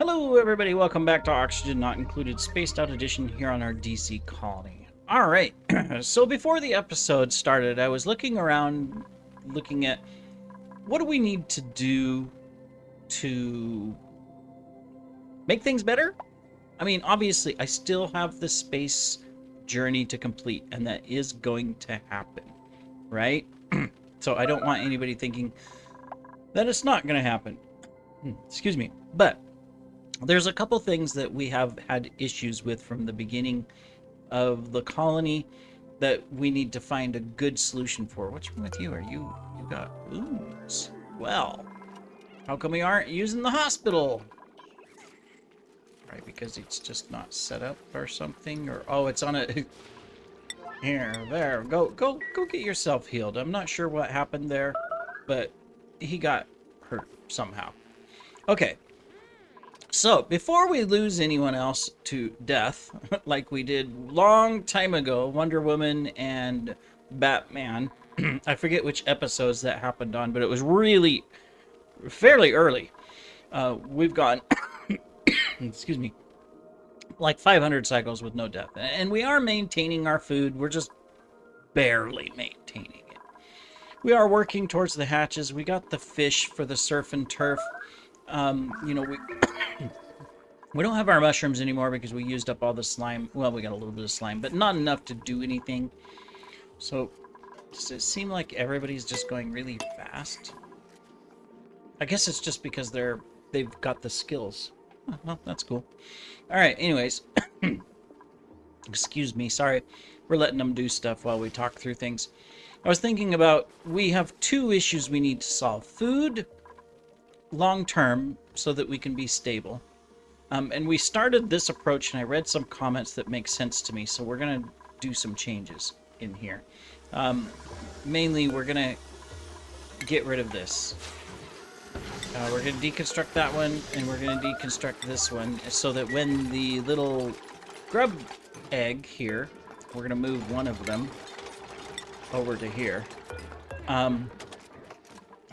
Hello, everybody. Welcome back to Oxygen Not Included Spaced Out Edition here on our DC colony. All right. So before the episode started, I was looking around, looking at what do we need to do to make things better? I mean, obviously, I still have the space journey to complete, and that is going to happen, right? So I don't want anybody thinking that it's not going to happen. Excuse me. But there's a couple things that we have had issues with from the beginning of the colony that we need to find a good solution for. What's wrong with you? You got wounds? Well, how come we aren't using the hospital? Right, because it's just not set up or something, or oh, it's on a there. Go get yourself healed. I'm not sure what happened there, but he got hurt somehow. Okay. So, before we lose anyone else to death, like we did long time ago, Wonder Woman and Batman, I forget which episodes that happened on, but it was really fairly early. We've gone, excuse me, like 500 cycles with no death. And we are maintaining our food, we're just barely maintaining it. We are working towards the hatches. We got the fish for the surf and turf. We don't have our mushrooms anymore because we used up all the slime. Well, we got a little bit of slime, but not enough to do anything. So, does it seem like everybody's just going really fast? I guess it's just because they've got the skills. Oh, well, that's cool. All right, anyways. Excuse me, sorry. We're letting them do stuff while we talk through things. I was thinking about, we have two issues we need to solve. Food, long term, so that we can be stable. And we started this approach, and I read some comments that make sense to me, so we're going to do some changes in here. Mainly, we're going to get rid of this. We're going to deconstruct that one, and we're going to deconstruct this one, so that when the little grub egg here, we're going to move one of them over to here.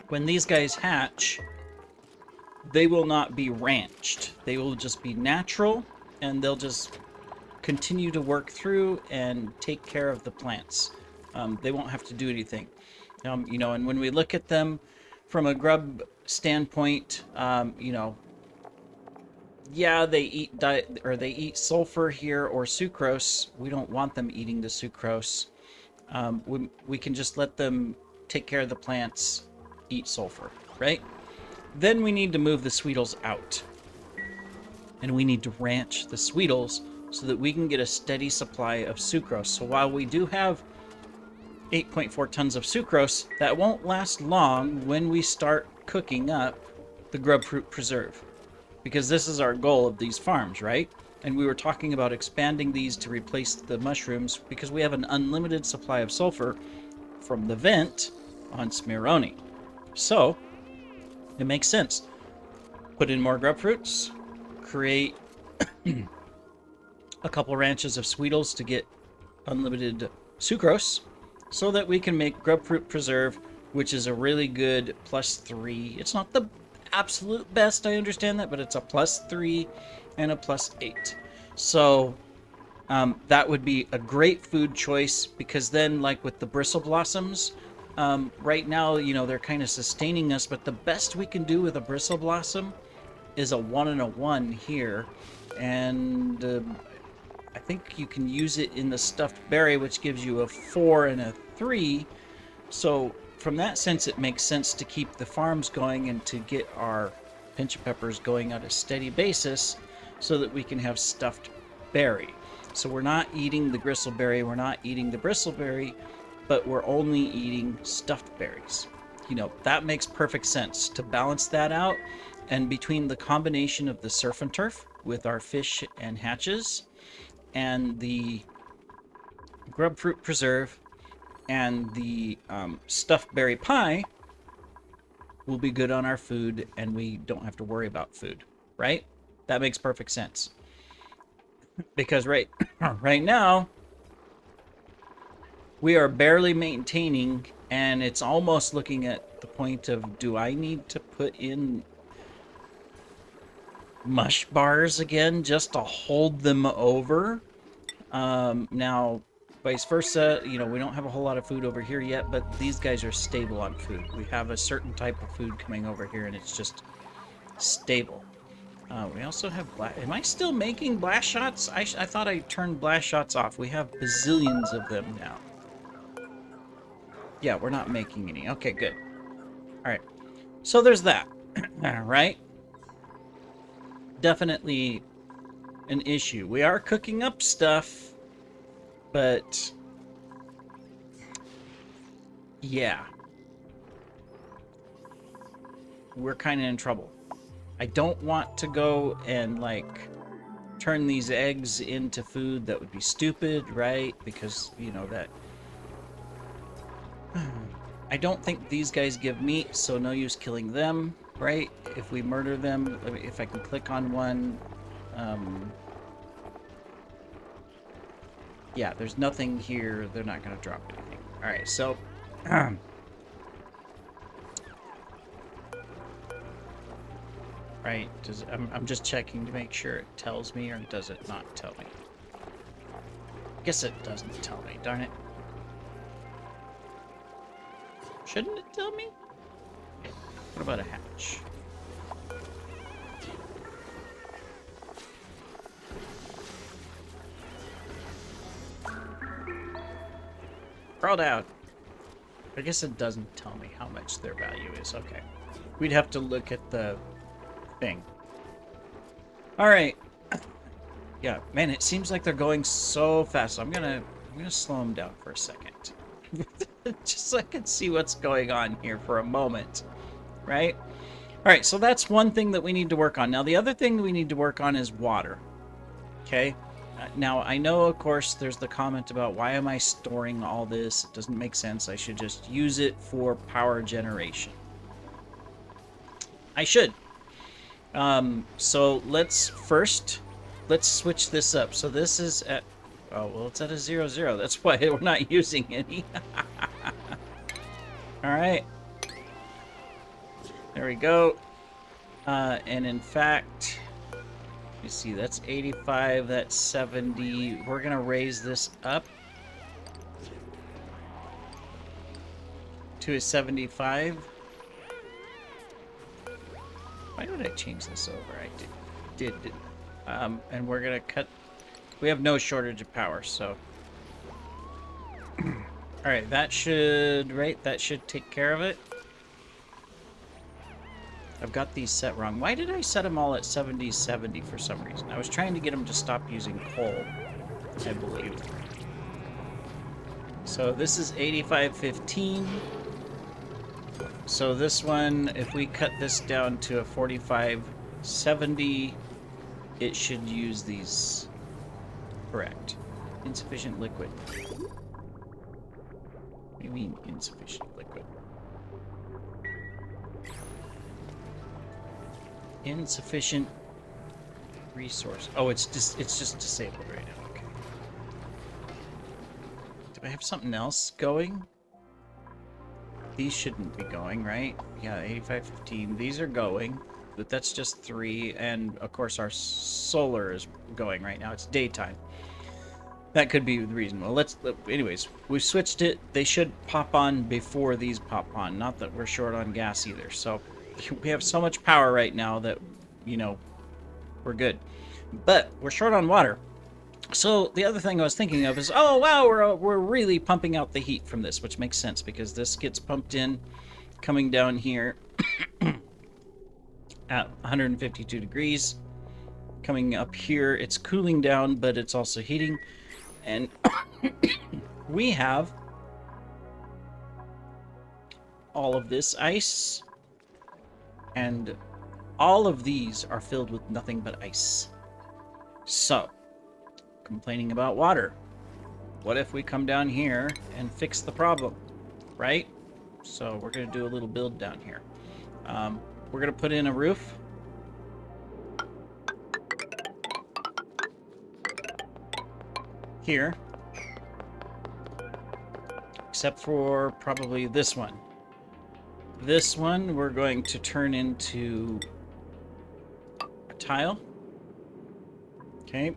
When these guys hatch, they will not be ranched. They will just be natural, and they'll just continue to work through and take care of the plants. They won't have to do anything. And when we look at them from a grub standpoint, yeah, they eat sulfur here or sucrose. We don't want them eating the sucrose. We can just let them take care of the plants, eat sulfur, right? Then we need to move the Sweetles out. And we need to ranch the Sweetles so that we can get a steady supply of sucrose. So while we do have 8.4 tons of sucrose, that won't last long when we start cooking up the grub fruit preserve. Because this is our goal of these farms, right? And we were talking about expanding these to replace the mushrooms because we have an unlimited supply of sulfur from the vent on Smironi. So, it makes sense. Put in more grub fruits, create a couple ranches of Sweetles to get unlimited sucrose, so that we can make grub fruit preserve, which is a really good +3. It's not the absolute best, I understand that, but it's a +3 and a +8. So that would be a great food choice, because then, like with the bristle blossoms, right now, they're kind of sustaining us, but the best we can do with a bristle blossom is a 1 and a 1 here. And I think you can use it in the stuffed berry, which gives you a 4 and a 3. So from that sense, it makes sense to keep the farms going and to get our pinch of peppers going at a steady basis so that we can have stuffed berry. So we're not eating the gristleberry, we're not eating the bristleberry, but we're only eating stuffed berries. That makes perfect sense to balance that out. And between the combination of the surf and turf with our fish and hatches, and the grub fruit preserve, and the stuffed berry pie, we'll be good on our food, and we don't have to worry about food, right? That makes perfect sense. Because right now, we are barely maintaining, and it's almost looking at the point of, do I need to put in mush bars again just to hold them over. Now, vice versa, you know, we don't have a whole lot of food over here yet, but these guys are stable on food. We have a certain type of food coming over here, and it's just stable. We also have am I still making blast shots? I thought I turned blast shots off. We have bazillions of them now. Yeah, we're not making any. Okay, good. All right. So there's that. Right? Definitely an issue. We are cooking up stuff, but yeah. We're kind of in trouble. I don't want to go and, like, turn these eggs into food. That would be stupid, right? Because, you know, that... I don't think these guys give meat, so no use killing them, right? If we murder them, if I can click on one... yeah, there's nothing here. They're not going to drop anything. Alright, so... right, I'm just checking to make sure it tells me, or does it not tell me? I guess it doesn't tell me, darn it. Shouldn't it tell me? Okay. What about a hatch? Crawled out. I guess it doesn't tell me how much their value is. Okay. We'd have to look at the thing. Alright. Yeah, man, it seems like they're going so fast. I'm gonna slow them down for a second. Just so I can see what's going on here for a moment. Right? Alright, so that's one thing that we need to work on. Now, the other thing that we need to work on is water. Okay? Now, I know, of course, there's the comment about why am I storing all this? It doesn't make sense. I should just use it for power generation. I should. So let's switch this up. So this is at, oh, well, it's at a 0-0. That's why we're not using any. All right. There we go. And in fact, you see, that's 85, that's 70. We're going to raise this up to a 75. Why did I change this over? I did. And we're going to cut... We have no shortage of power, so... Alright, that should... Right, that should take care of it. I've got these set wrong. Why did I set them all at 70-70 for some reason? I was trying to get them to stop using coal, I believe. So this is 85-15. So this one, if we cut this down to a 45-70, it should use these. Correct. Insufficient liquid. What do you mean insufficient liquid? Insufficient resource. Oh, it's just disabled right now. Okay. Do I have something else going? These shouldn't be going, right? Yeah, 85-15. These are going, but that's just 3. And of course, our solar is going right now. It's daytime. That could be the reason. Well, anyways, we've switched it. They should pop on before these pop on. Not that we're short on gas either. So we have so much power right now that, you know, we're good. But we're short on water. So the other thing I was thinking of is, oh wow, we're really pumping out the heat from this, which makes sense because this gets pumped in, coming down here at 152 degrees. Coming up here, it's cooling down, but it's also heating. And we have all of this ice, and all of these are filled with nothing but ice. So, complaining about water. What if we come down here and fix the problem, right? So we're going to do a little build down here. We're going to put in a roof. Here. Except for probably this one. This one we're going to turn into a tile. Okay,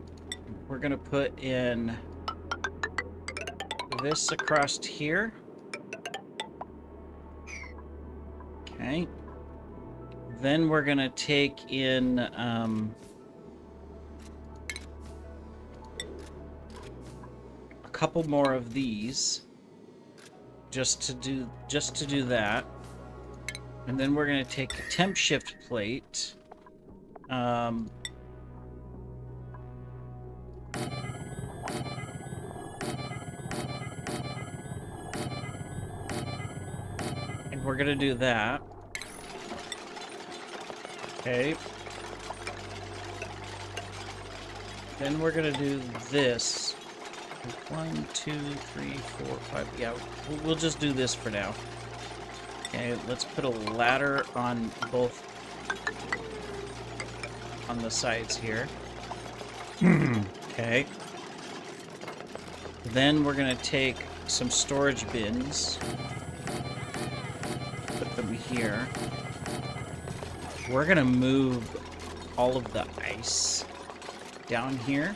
we're gonna put in this across here. Okay. Then we're gonna take in a couple more of these, just to do that. And then we're gonna take a temp shift plate. And we're gonna do that. Okay. Then we're gonna do this. 1, 2, 3, 4, 5. Yeah, we'll just do this for now. Okay, let's put a ladder on both on the sides here. Okay. Then we're gonna take some storage bins, put them here. We're gonna move all of the ice down here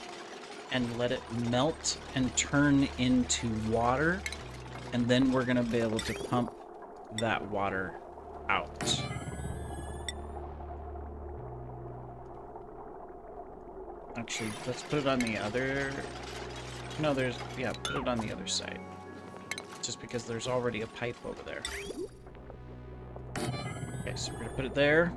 and let it melt and turn into water, and then we're gonna be able to pump that water out. Actually, let's put it on the other... No, there's... Yeah, put it on the other side. Just because there's already a pipe over there. Okay, so we're gonna put it there.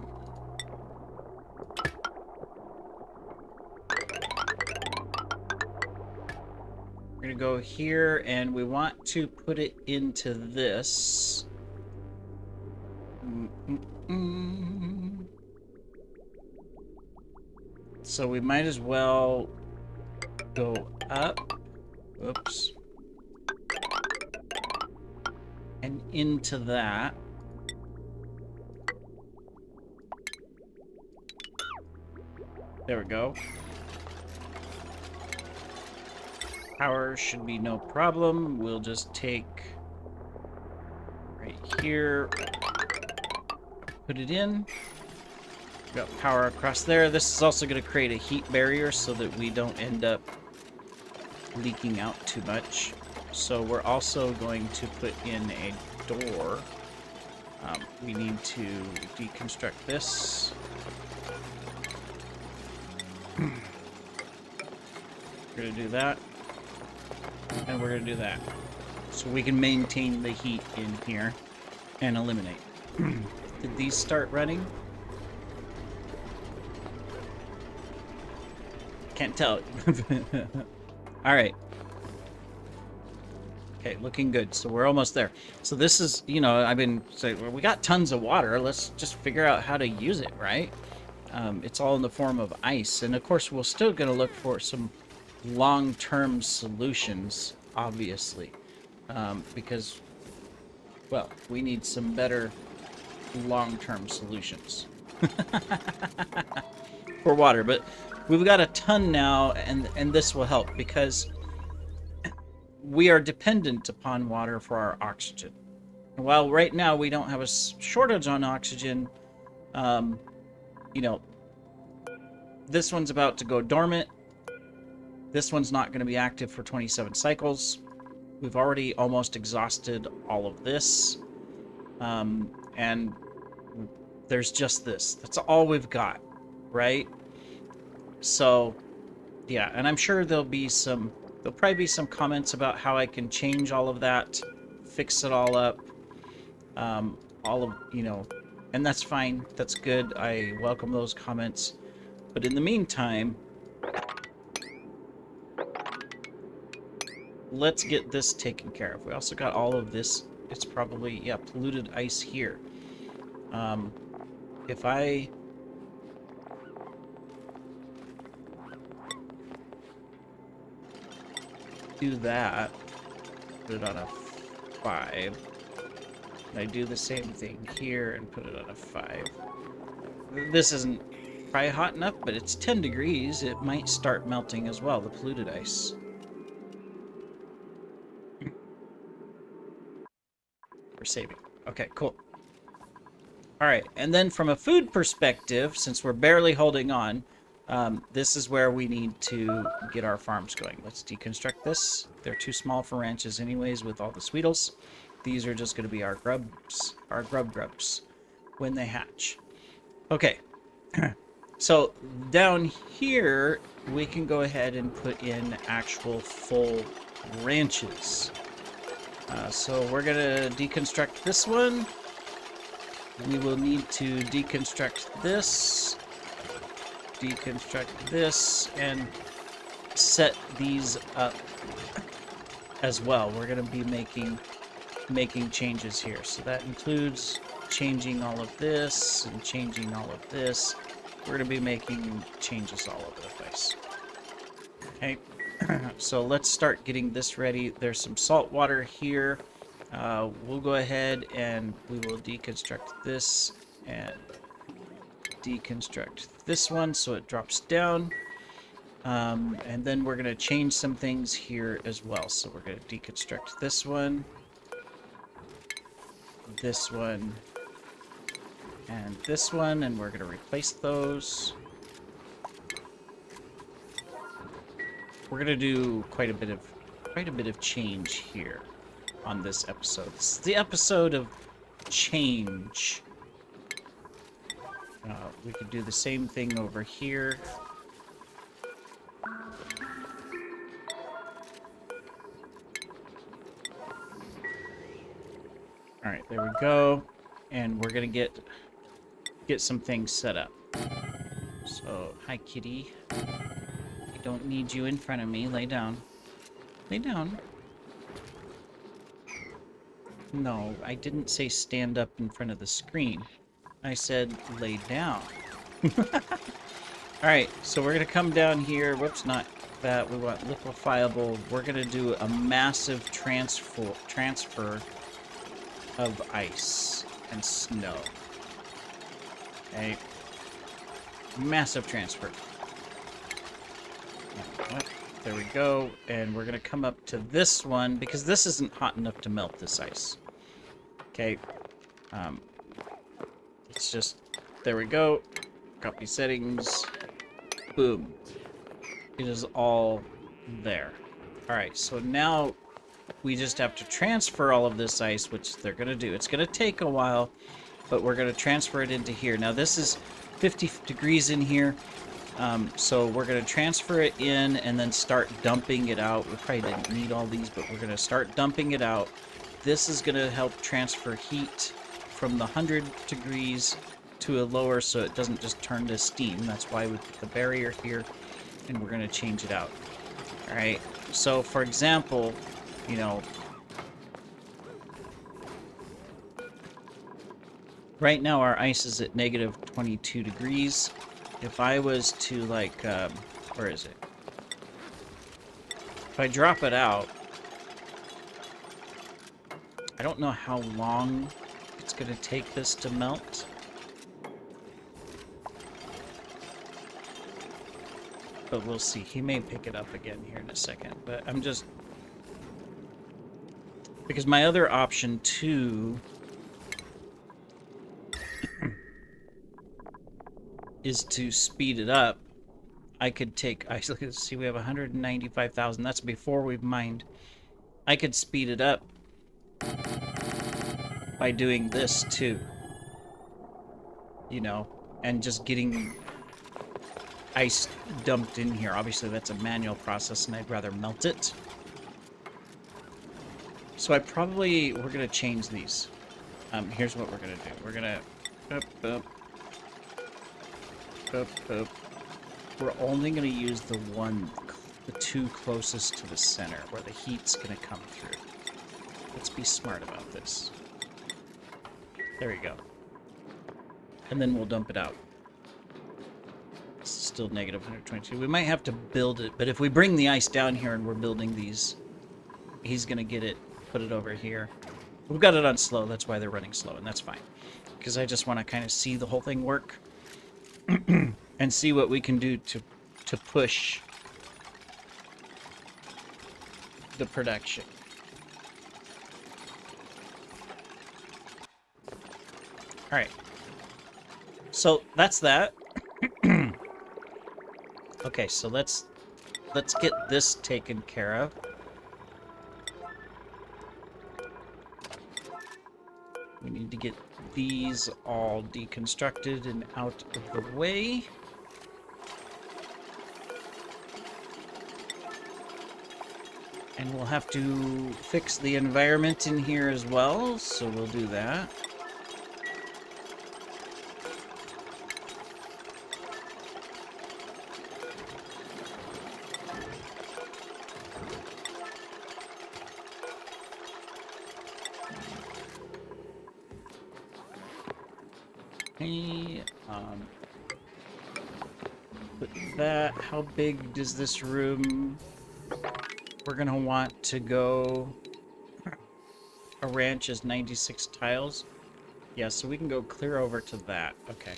We're gonna go here, and we want to put it into this. So we might as well go up. Oops. And into that. There we go. Power should be no problem. We'll just take right here, put it in. Got power across there. This is also going to create a heat barrier so that we don't end up leaking out too much. So we're also going to put in a door. We need to deconstruct this. We're going to do that. And we're going to do that. So we can maintain the heat in here and eliminate. Did these start running? Can't tell. All right. Okay, looking good. So we're almost there. So this is, you know, I've been saying, well, we got tons of water. Let's just figure out how to use it, right? It's all in the form of ice. And of course, we're still going to look for some long-term solutions, obviously. Because, well, we need some better long-term solutions for water. But we've got a ton now, and this will help because we are dependent upon water for our oxygen. While right now we don't have a shortage on oxygen, you know, this one's about to go dormant. This one's not going to be active for 27 cycles. We've already almost exhausted all of this. And there's just this. That's all we've got, right? So, yeah, and I'm sure there'll probably be some comments about how I can change all of that, fix it all up, you know, and that's fine. That's good. I welcome those comments. But in the meantime, let's get this taken care of. We also got all of this. It's probably, yeah, polluted ice here. If I do that, put it on a 5, and I do the same thing here and put it on a 5. This isn't probably hot enough, but it's 10 degrees. It might start melting as well, the polluted ice. We're saving. Okay, cool. All right, and then from a food perspective, since we're barely holding on, this is where we need to get our farms going. Let's deconstruct this. They're too small for ranches anyways with all the Sweetles. These are just going to be our grubs, our grubs, when they hatch. Okay, so down here, we can go ahead and put in actual full ranches. So we're going to deconstruct this one. We will need to deconstruct this, and set these up as well. We're going to be making changes here. So that includes changing all of this and changing all of this. We're going to be making changes all over the place. Okay, so let's start getting this ready. There's some salt water here. We'll go ahead and we will deconstruct this and deconstruct this one so it drops down. And then we're going to change some things here as well. So we're going to deconstruct this one, and this one, and we're going to replace those. We're going to do quite a bit of change here on this episode. This is the episode of change. We could do the same thing over here. All right, there we go. And we're gonna get some things set up. So, hi kitty. I don't need you in front of me. Lay down. Lay down. No, I didn't say stand up in front of the screen. I said lay down. Alright, so we're going to come down here. Whoops, not that. We want liquefiable. We're going to do a massive transfer of ice and snow. Okay. Massive transfer. There we go. And we're going to come up to this one because this isn't hot enough to melt this ice. Okay. It's just, there we go. Copy settings. Boom. It is all there. Alright, so now we just have to transfer all of this ice, which they're going to do. It's going to take a while, but we're going to transfer it into here. Now this is 50 degrees in here, so we're going to transfer it in and then start dumping it out. We probably didn't need all these, but we're going to start dumping it out. This is going to help transfer heat from the 100 degrees to a lower so it doesn't just turn to steam. That's why we put the barrier here, and we're going to change it out. Alright, so for example, you know, right now our ice is at negative 22 degrees. If I was to, like, where is it? If I drop it out, I don't know how long it's going to take this to melt. But we'll see. He may pick it up again here in a second. But I'm just... because my other option, too, is to speed it up. I could take... let's see, we have 195,000. That's before we've mined. I could speed it up by doing this, too. You know, and just getting ice dumped in here. Obviously, that's a manual process, and I'd rather melt it. So we're going to change these. Here's what we're going to do. We're going to... We're only going to use the two closest to the center, where the heat's going to come through. Let's be smart about this. There we go. And then we'll dump it out. It's still negative 122. We might have to build it, but if we bring the ice down here and we're building these, he's going to get it, put it over here. We've got it on slow, that's why they're running slow, and that's fine. Because I just want to kind of see the whole thing work. And see what we can do to push the production. Alright, So that's that. Okay, so let's get this taken care of. We need to get these all deconstructed and out of the way. And we'll have to fix the environment in here as well, so we'll do that. Okay, put that. How big does this room? We're gonna want to go. A ranch is 96 tiles. Yeah, so we can go clear over to that. Okay.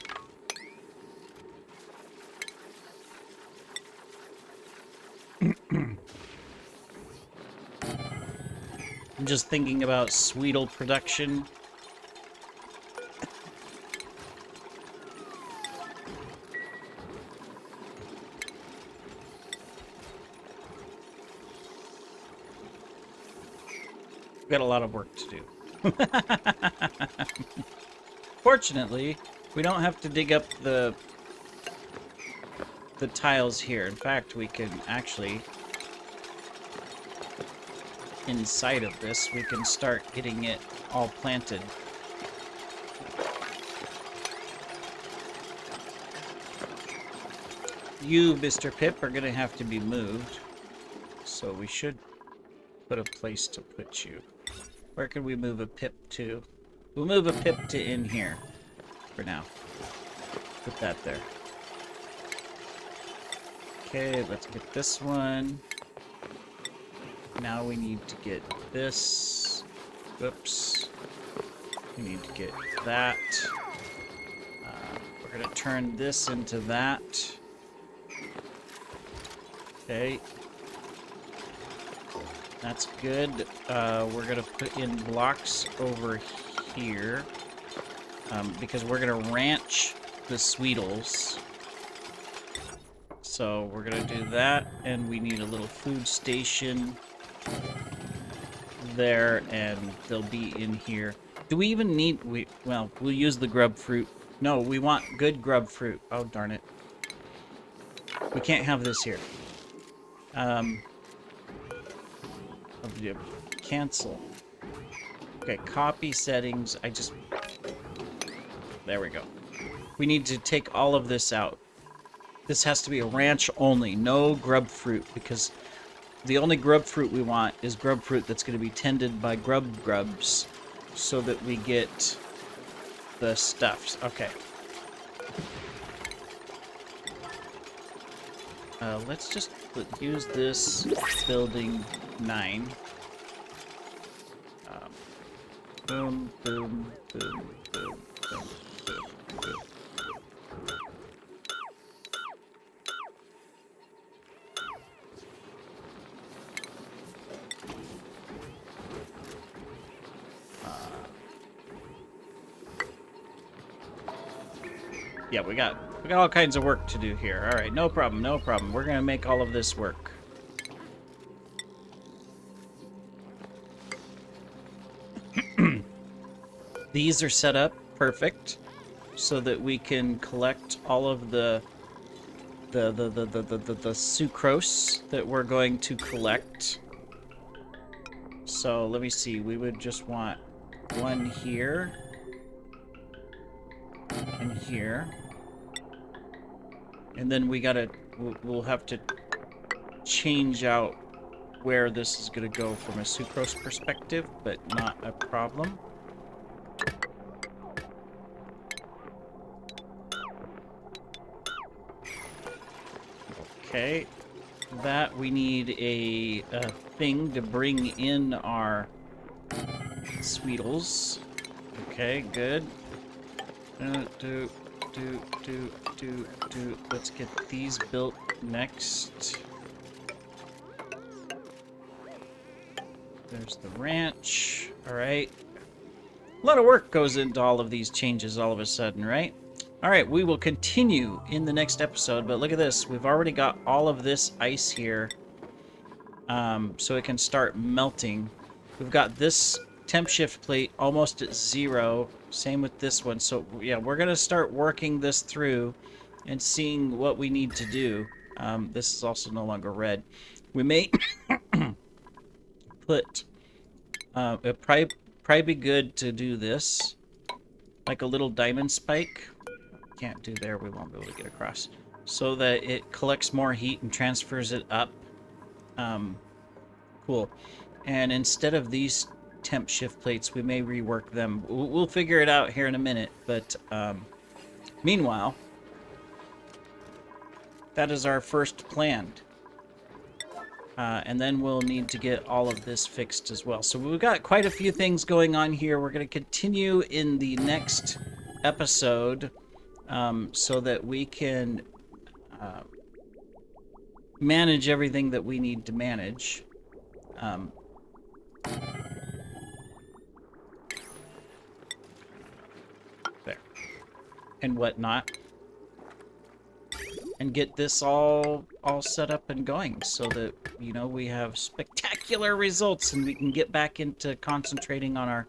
I'm just thinking about Sweetle production. We've got a lot of work to do. Fortunately, we don't have to dig up the tiles here. In fact, we can actually, inside of this, we can start getting it all planted. You, Mr. Pip, are gonna have to be moved. So we should put a place to put you. Where can we move a Pip to? We'll move a Pip to in here for now. Put that there. Okay, let's get this one. Now we need to get this. Whoops. We need to get that. We're gonna turn this into that. Okay. That's good. We're gonna put in blocks over here. Because we're gonna ranch the Sweetles. So we're gonna do that, and we need a little food station there, and they'll be in here. Do we even need... Well, we'll use the grub fruit. No, we want good grub fruit. Oh, darn it. We can't have this here. Cancel. Okay, copy settings. There we go. We need to take all of this out. This has to be a ranch only, no grub fruit, because the only grub fruit we want is grub fruit that's going to be tended by grubs, so that we get the stuffs. Okay. Let's just use this building 9. Boom, boom, boom, boom, boom, boom, boom. Yeah, we got all kinds of work to do here. All right, no problem, no problem. We're gonna make all of this work. These are set up perfect, so that we can collect all of the sucrose that we're going to collect. So let me see. We would just want one here and here. And then we'll have to change out where this is going to go from a sucrose perspective, but not a problem. Okay. That we need a thing to bring in our Sweetles. Okay, good. Let's get these built next. There's the ranch. All right. A lot of work goes into all of these changes all of a sudden, right? All right, we will continue in the next episode, but look at this. We've already got all of this ice here, so it can start melting. We've got this temp shift plate almost at 0. Same with this one. So, yeah, we're going to start working this through and seeing what we need to do. This is also no longer red. We may put... it'd probably be good to do this, like a little diamond spike. Can't do there, we won't be able to get across. So that it collects more heat and transfers it up. Cool. And instead of these temp shift plates, we may rework them. We'll figure it out here in a minute, but meanwhile, that is our first plan. And then we'll need to get all of this fixed as well. So we've got quite a few things going on here. We're going to continue in the next episode so that we can manage everything that we need to manage. There. And whatnot. And get this all set up and going so that, you know, we have spectacular results and we can get back into concentrating on our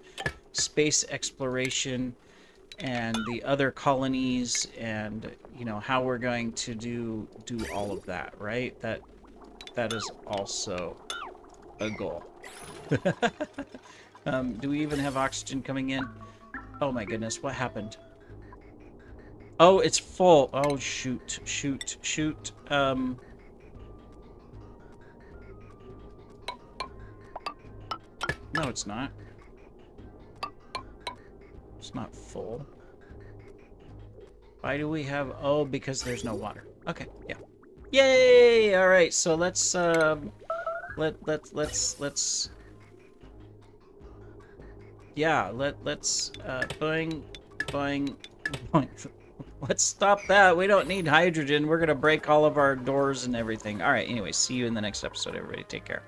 space exploration and the other colonies and, you know, how we're going to do all of that, right? That is also a goal. Do we even have oxygen coming in? Oh my goodness, what happened? Oh, it's full. Oh, shoot. No, it's not. It's not full. Why do we have... Oh, because there's no water. Okay, yeah. Yay! All right, so let's yeah, let's boing, boing, boing. Let's stop that. We don't need hydrogen. We're gonna break all of our doors and everything. All right, anyway, see you in the next episode, everybody. Take care.